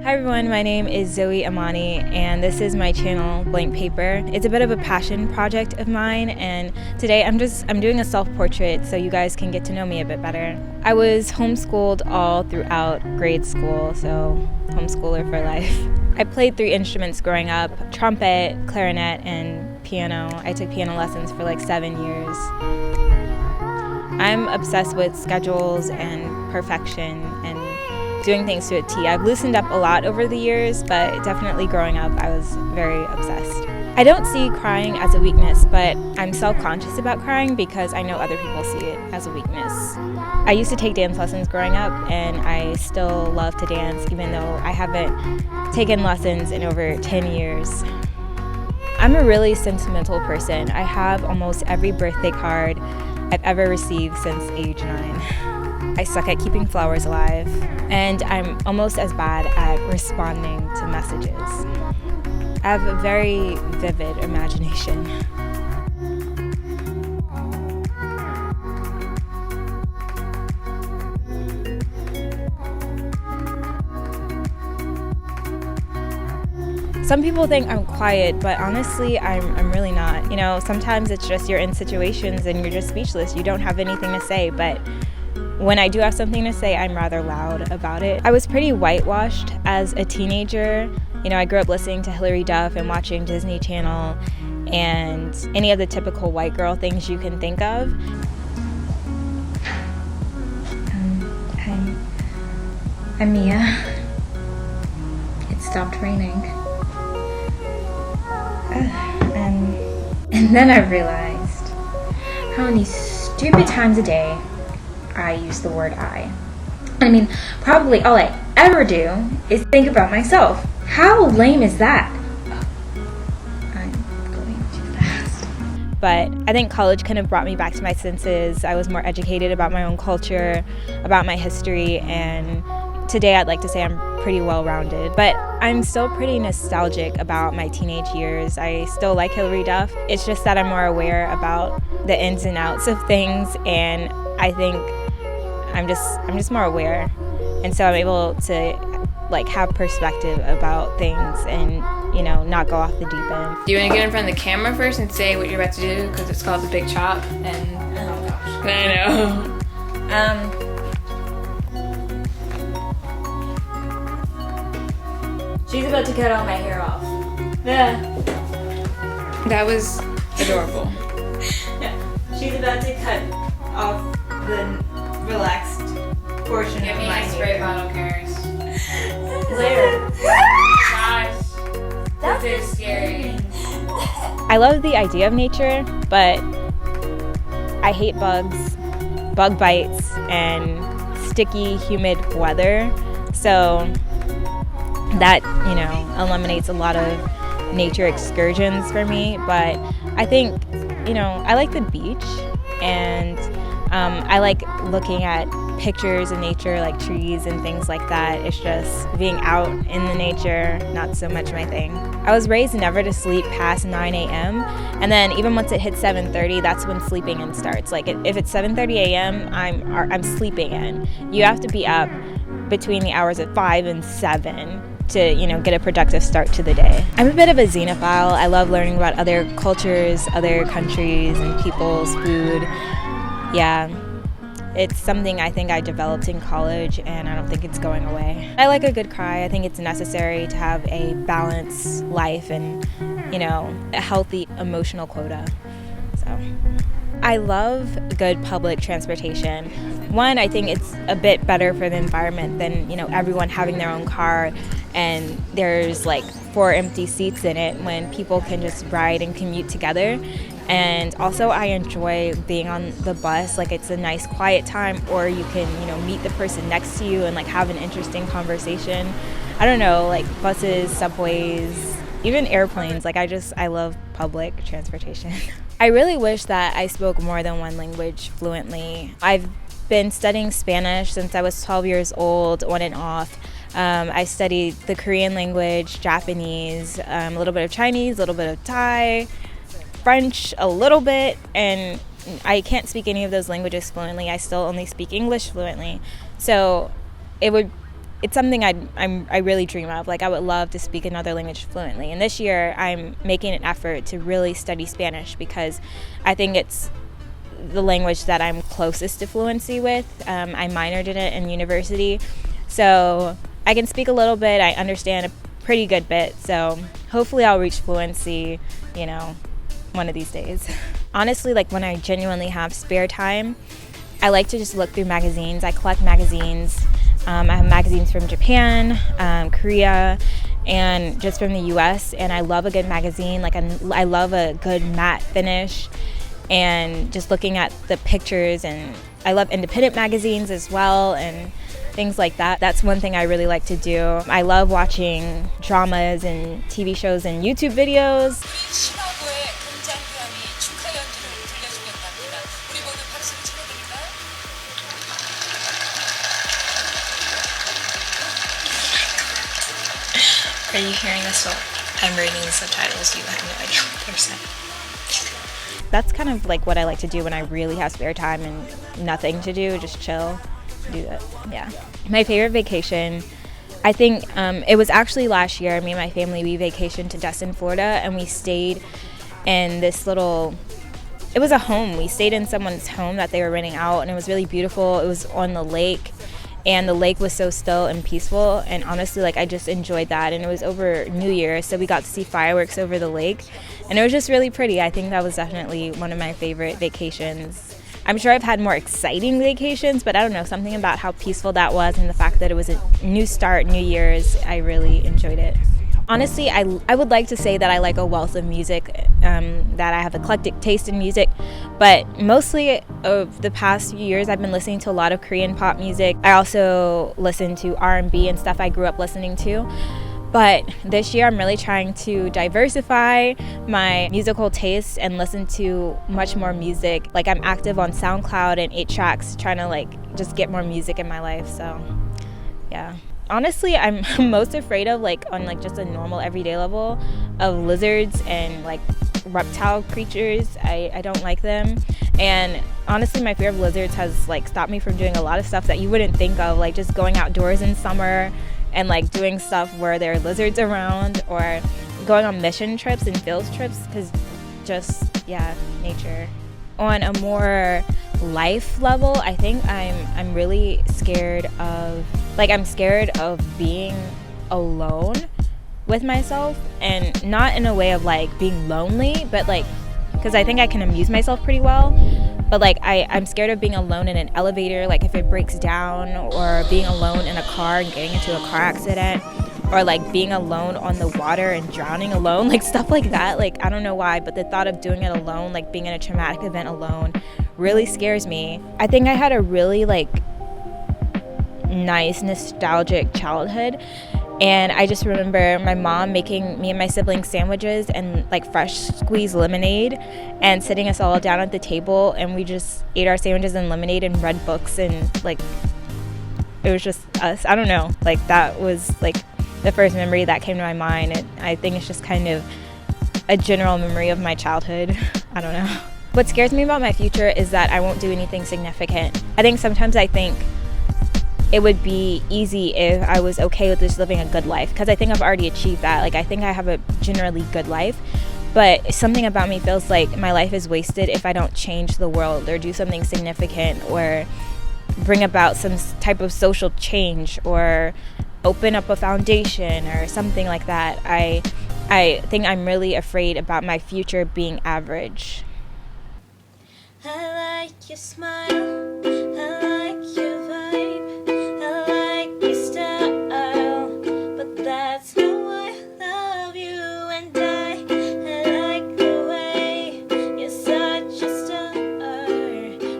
Hi everyone, my name is Zoe Imani and this is my channel, Blank Paper. It's a bit of a passion project of mine, and today I'm doing a self-portrait so you guys can get to know me a bit better. I was homeschooled all throughout grade school, so homeschooler for life. I played 3 instruments growing up: trumpet, clarinet, and piano. I took piano lessons for like 7 years. I'm obsessed with schedules and perfection and doing things to a T. I've loosened up a lot over the years, but definitely growing up I was very obsessed. I don't see crying as a weakness, but I'm self-conscious about crying because I know other people see it as a weakness. I used to take dance lessons growing up, and I still love to dance even though I haven't taken lessons in over 10 years. I'm a really sentimental person. I have almost every birthday card I've ever received since age 9. I suck at keeping flowers alive, and I'm almost as bad at responding to messages. I have a very vivid imagination. Some people think I'm quiet, but honestly, I'm really not. You know, sometimes it's just you're in situations and you're just speechless. You don't have anything to say, but when I do have something to say, I'm rather loud about it. I was pretty whitewashed as a teenager. You know, I grew up listening to Hilary Duff and watching Disney Channel and any of the typical white girl things you can think of. Hi, I'm Mia. It stopped raining. And then I realized how many stupid times a day I use the word I. I mean, probably all I ever do is think about myself. How lame is that? I'm going too fast. But I think college kind of brought me back to my senses. I was more educated about my own culture, about my history, and today I'd like to say I'm pretty well-rounded. But I'm still pretty nostalgic about my teenage years. I still like Hilary Duff. It's just that I'm more aware about the ins and outs of things, and I think I'm just more aware, and so I'm able to like have perspective about things and, you know, not go off the deep end. Do you want to get in front of the camera first and say what you're about to do, because it's called the big chop? And oh gosh, I know. She's about to cut all my hair off. Yeah. That was adorable. Yeah. She's about to cut off the relaxed portion Give of me my a spray hair. bottle, Karis. Later. Gosh, this is scary. I love the idea of nature, but I hate bugs, bug bites, and sticky, humid weather. So that, you know, eliminates a lot of nature excursions for me. But I think, you know, I like the beach, and I like looking at pictures of nature, like trees and things like that. It's just being out in the nature, not so much my thing. I was raised never to sleep past 9 a.m. and then even once it hits 7:30, that's when sleeping in starts. Like if it's 7:30 a.m., I'm sleeping in. You have to be up between the hours of 5 and 7 to, you know, get a productive start to the day. I'm a bit of a xenophile. I love learning about other cultures, other countries, and people's food. Yeah, it's something I think I developed in college, and I don't think it's going away. I like a good cry. I think it's necessary to have a balanced life and, you know, a healthy emotional quota. So I love good public transportation. One, I think it's a bit better for the environment than, you know, everyone having their own car and there's like 4 empty seats in it, when people can just ride and commute together. And also I enjoy being on the bus. Like, it's a nice quiet time, or you can, you know, meet the person next to you and like have an interesting conversation. I don't know, like buses, subways, even airplanes. Like I love public transportation. I really wish that I spoke more than one language fluently. I've been studying Spanish since I was 12 years old, on and off. I studied the Korean language, Japanese, a little bit of Chinese, a little bit of Thai, French a little bit, and I can't speak any of those languages fluently. I still only speak English fluently. So it would it's something I really dream of. Like, I would love to speak another language fluently. And this year, I'm making an effort to really study Spanish because I think it's the language that I'm closest to fluency with. I minored in it in university, so I can speak a little bit. I understand a pretty good bit, so hopefully I'll reach fluency, one of these days. Honestly, like, when I genuinely have spare time, I like to just look through magazines. I collect magazines. I have magazines from Japan, Korea, and just from the US, and I love a good magazine. Like, I love a good matte finish, and just looking at the pictures, and I love independent magazines as well, and things like that. That's one thing I really like to do. I love watching dramas and TV shows and YouTube videos. Are you hearing this while I'm reading the subtitles? You have no idea what they're saying. That's kind of like what I like to do when I really have spare time and nothing to do, just chill, do that. Yeah. My favorite vacation, I think it was actually last year. Me and my family, we vacationed to Destin, Florida, and we stayed in this it was a home. We stayed in someone's home that they were renting out, and it was really beautiful. It was on the lake, and the lake was so still and peaceful, and honestly, like, I just enjoyed that. And it was over New Year, so we got to see fireworks over the lake, and it was just really pretty. I think that was definitely one of my favorite vacations. I'm sure I've had more exciting vacations, but I don't know, something about how peaceful that was and the fact that it was a new start, New Year's, I really enjoyed it. Honestly, I would like to say that I like a wealth of music, that I have eclectic taste in music, but mostly of the past few years I've been listening to a lot of Korean pop music. I also listen to R&B and stuff I grew up listening to. But this year I'm really trying to diversify my musical tastes and listen to much more music. Like, I'm active on SoundCloud and 8 Tracks, trying to just get more music in my life, so yeah. Honestly, I'm most afraid of, on just a normal everyday level, of lizards and reptile creatures. I don't like them, and honestly my fear of lizards has stopped me from doing a lot of stuff that you wouldn't think of, like just going outdoors in summer and doing stuff where there are lizards around, or going on mission trips and field trips, because nature. On a more life level, I think I'm really scared of being alone with myself, and not in a way of being lonely, but because I think I can amuse myself pretty well, but I'm scared of being alone in an elevator, if it breaks down, or being alone in a car and getting into a car accident, or being alone on the water and drowning alone, stuff like that. I don't know why, but the thought of doing it alone, being in a traumatic event alone, really scares me. I think I had a really nice nostalgic childhood, and I just remember my mom making me and my siblings sandwiches and fresh squeezed lemonade, and sitting us all down at the table, and we just ate our sandwiches and lemonade and read books, and it was just us. I don't know, that was the first memory that came to my mind, and I think it's just kind of a general memory of my childhood. I don't know. What scares me about my future is that I won't do anything significant. I think sometimes I think it would be easy if I was okay with just living a good life, because I think I've already achieved that. I think I have a generally good life, but something about me feels like my life is wasted if I don't change the world or do something significant or bring about some type of social change or open up a foundation or something like that. I think I'm really afraid about my future being average. I like your smile, I like your vibe, I like your style, but that's not why I love you, and I like the way you're such a star,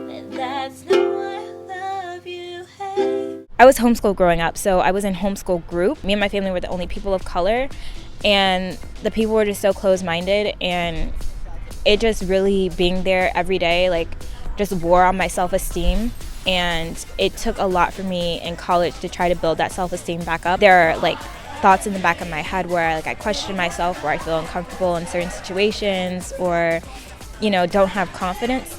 but that's not why I love you, hey. I was homeschooled growing up, so I was in homeschool group. Me and my family were the only people of color, and the people were just so close-minded, and it just really being there every day just wore on my self-esteem, and it took a lot for me in college to try to build that self-esteem back up. There are thoughts in the back of my head where I question myself, where I feel uncomfortable in certain situations, or don't have confidence.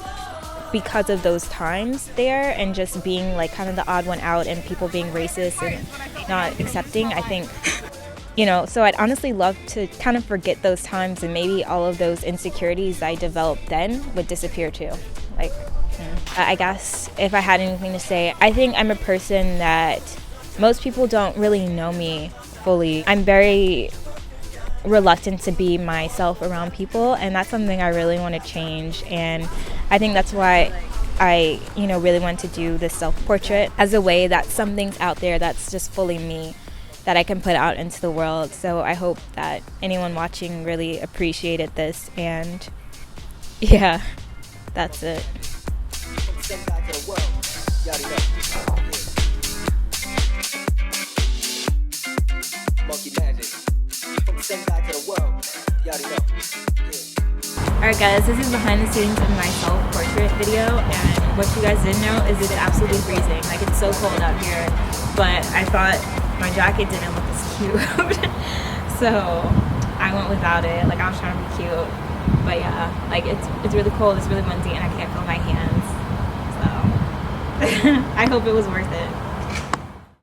because of those times there and just being like kind of the odd one out and people being racist and not accepting, I think, you know, so I'd honestly love to kind of forget those times and maybe all of those insecurities I developed then would disappear too. Like, I guess if I had anything to say, I think I'm a person that most people don't really know me fully. I'm very reluctant to be myself around people, and that's something I really want to change. And I think that's why I, you know, really want to do this self-portrait as a way that something's out there that's just fully me that I can put out into the world. So I hope that anyone watching really appreciated this, and yeah, that's it. Alright guys, this is behind the scenes of my self-portrait video, and what you guys didn't know is it's absolutely freezing. Like, it's so cold out here, but I thought my jacket didn't look as cute. So I went without it. Like, I was trying to be cute, but yeah, like it's really cold, it's really windy, and I can't feel my hands. So I hope it was worth it.